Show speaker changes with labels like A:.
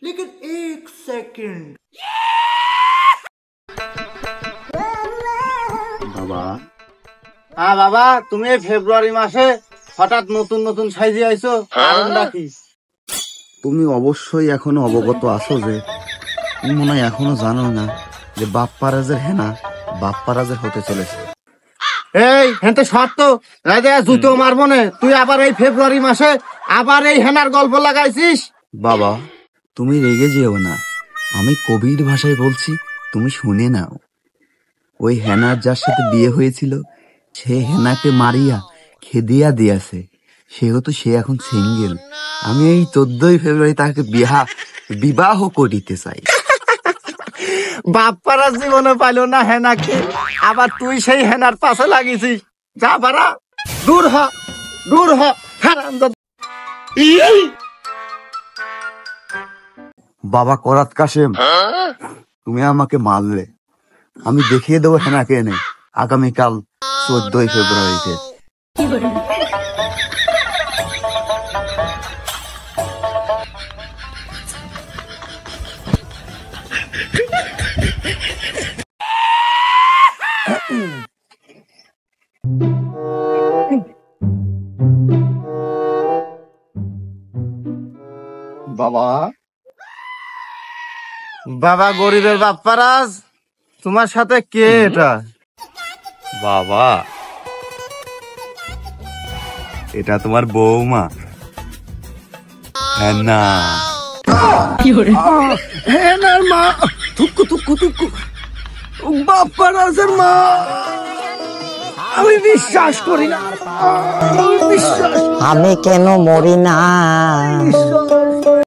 A: लेकिन एक सेकंड।
B: বাবা, হ্যাঁ বাবা, তুমি এই ফেব্রুয়ারি মাসে হঠাৎ নতুন নতুন সাইজে আইছো, কারণটা কি?
C: তুমি অবশ্যই এখনো অবগত আছো যে তুমি মনে হয় এখনো জানো না যে বাপ্পারাজের হেনা বাপ্পারাজের হতে চলেছে।
B: এই হেনতে শর্ত রাজা জুতো মারবো না, তুই আবার এই ফেব্রুয়ারি মাসে আবার এই হেনার গল্প লাগাইছিস।
C: বাবা, তুমি রেগে যেও না, আমি কবির ভাষায় বলছি, তুমি শুনে নাও। ওই হেনার যার সাথে বিয়ে হয়েছিল সে হেনাকে মারিয়া খেদিয়া দিয়াছে, সেহেতু সে এখন সিঙ্গেল। আমি এই 14ই ফেব্রুয়ারি তাকে বিবাহ করিতে চাই।
B: বাপ্পারা জীবনে পাইল না হেনাকে, আবার তুই সেই হেনার পাশে লাগিয়েছিস। যা বাড়া, দূর হ, দূর হ।
C: বাবা করাত কাশেম, তুমি আমাকে মারলে, আমি দেখিয়ে দেবো হেনাকে এনে আগামীকাল 14ই ফেব্রুয়ারিতে।
B: বাবা, বাবা গরিবের বাপ্পারাজ, তোমার সাথে কে এটা?
C: বাবা, এটা তোমার বৌমা হেনা।
B: হেনার মা, থুকু থুকু থুকু, বাপ্পারাজের মা। আমি বিশ্বাস করি না,
D: আমি কেন মরি না?